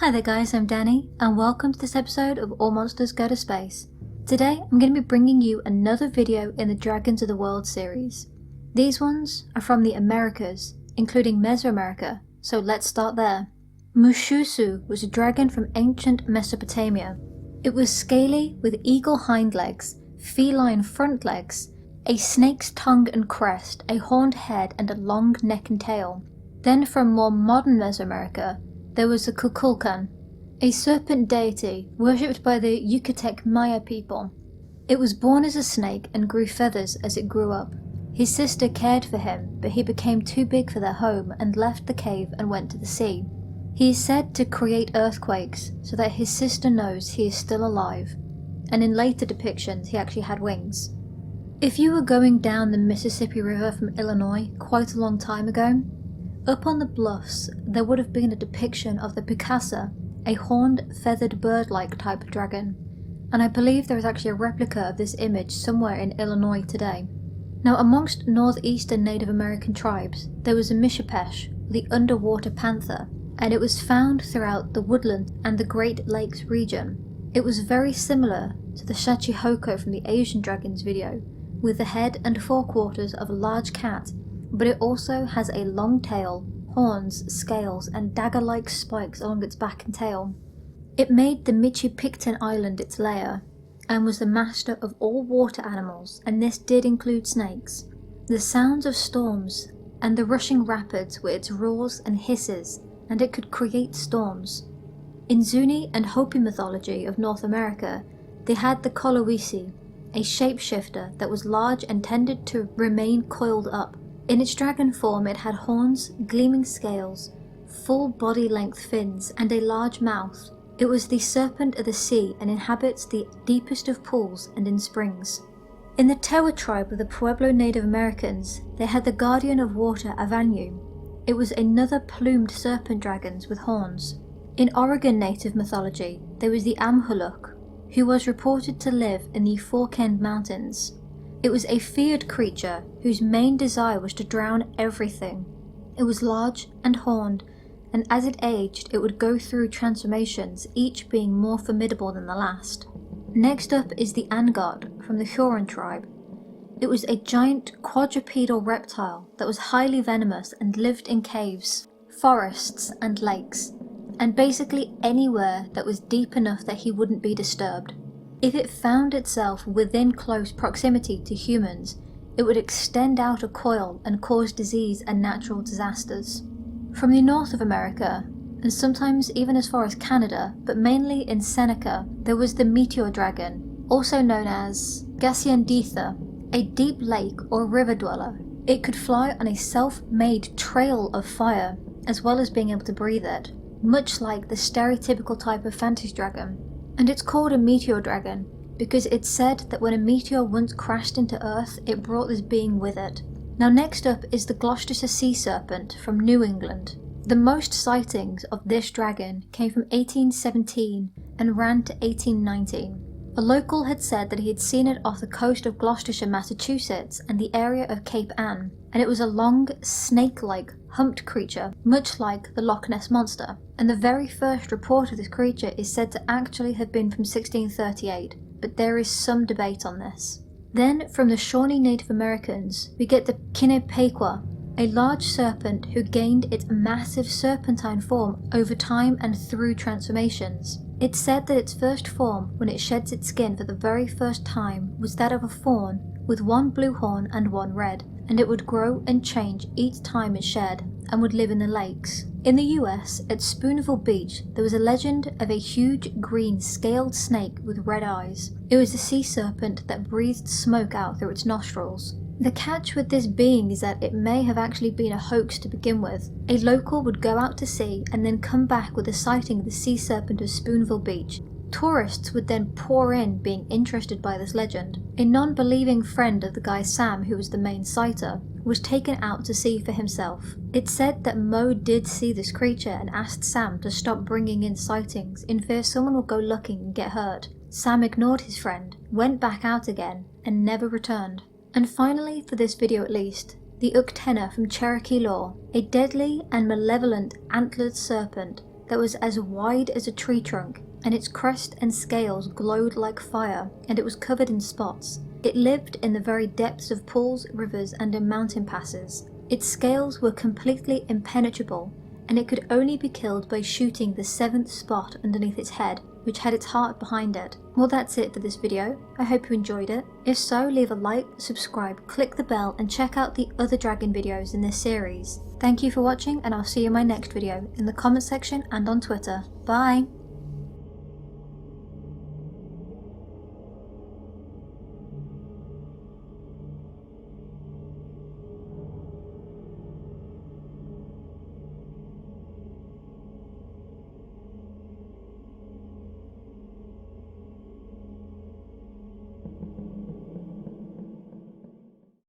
Hi there guys, I'm Danny, and welcome to this episode of All Monsters Go to Space. Today I'm going to be bringing you another video in the Dragons of the World series. These ones are from the Americas, including Mesoamerica, so let's start there. Mushusu was a dragon from ancient Mesopotamia. It was scaly with eagle hind legs, feline front legs, a snake's tongue and crest, a horned head and a long neck and tail. Then from more modern Mesoamerica, there was the Kukulkan, a serpent deity worshipped by the Yucatec Maya people. It was born as a snake and grew feathers as it grew up. His sister cared for him, but he became too big for their home and left the cave and went to the sea. He is said to create earthquakes so that his sister knows he is still alive, and in later depictions he actually had wings. If you were going down the Mississippi River from Illinois quite a long time ago, up on the bluffs there would have been a depiction of the Picasa, a horned, feathered bird-like type dragon, and I believe there is actually a replica of this image somewhere in Illinois today. Now amongst northeastern Native American tribes there was a Mishapesh, the underwater panther, and it was found throughout the woodland and the Great Lakes region. It was very similar to the Shachihoko from the Asian Dragons video, with the head and forequarters of a large cat, but it also has a long tail, horns, scales, and dagger-like spikes along its back and tail. It made the Michi-Picton Island its lair, and was the master of all water animals, and this did include snakes. The sounds of storms, and the rushing rapids with its roars and hisses, and it could create storms. In Zuni and Hopi mythology of North America, they had the Kolowisi, a shapeshifter that was large and tended to remain coiled up. In its dragon form it had horns, gleaming scales, full body-length fins, and a large mouth. It was the serpent of the sea and inhabits the deepest of pools and in springs. In the Tewa tribe of the Pueblo Native Americans, they had the guardian of water Avanyu. It was another plumed serpent dragons with horns. In Oregon Native mythology, there was the Amhuluk, who was reported to live in the Forkend Mountains. It was a feared creature whose main desire was to drown everything. It was large and horned, and as it aged it would go through transformations, each being more formidable than the last. Next up is the Angard from the Huron tribe. It was a giant quadrupedal reptile that was highly venomous and lived in caves, forests and lakes, and basically anywhere that was deep enough that he wouldn't be disturbed. If it found itself within close proximity to humans, it would extend out a coil and cause disease and natural disasters. From the north of America, and sometimes even as far as Canada, but mainly in Seneca, there was the Meteor Dragon, also known as Gasianditha, a deep lake or river dweller. It could fly on a self-made trail of fire, as well as being able to breathe it, much like the stereotypical type of fantasy dragon. And it's called a Meteor Dragon because it's said that when a meteor once crashed into Earth, it brought this being with it. Now next up is the Gloucestershire Sea Serpent from New England. The most sightings of this dragon came from 1817 and ran to 1819. A local had said that he had seen it off the coast of Gloucestershire, Massachusetts and the area of Cape Ann, and it was a long, snake-like, humped creature, much like the Loch Ness Monster. And the very first report of this creature is said to actually have been from 1638, but there is some debate on this. Then, from the Shawnee Native Americans, we get the Kinepequa, a large serpent who gained its massive serpentine form over time and through transformations. It's said that its first form, when it sheds its skin for the very first time, was that of a fawn, with one blue horn and one red, and it would grow and change each time it shed, and would live in the lakes. In the US, at Spoonville Beach, there was a legend of a huge green scaled snake with red eyes. It was a sea serpent that breathed smoke out through its nostrils. The catch with this being is that it may have actually been a hoax to begin with. A local would go out to sea and then come back with a sighting of the sea serpent of Spoonville Beach. Tourists would then pour in, being interested by this legend. A non-believing friend of the guy Sam, who was the main sighter, was taken out to sea for himself. It's said that Mo did see this creature and asked Sam to stop bringing in sightings in fear someone would go looking and get hurt. Sam ignored his friend, went back out again, and never returned. And finally, for this video at least, the Uktena from Cherokee lore, a deadly and malevolent antlered serpent that was as wide as a tree trunk, and its crest and scales glowed like fire, and it was covered in spots. It lived in the very depths of pools, rivers, and in mountain passes. Its scales were completely impenetrable, and it could only be killed by shooting the 7th spot underneath its head, which had its heart behind it. Well, that's it for this video. I hope you enjoyed it. If so, leave a like, subscribe, click the bell, and check out the other dragon videos in this series. Thank you for watching, and I'll see you in my next video, in the comment section and on Twitter. Bye!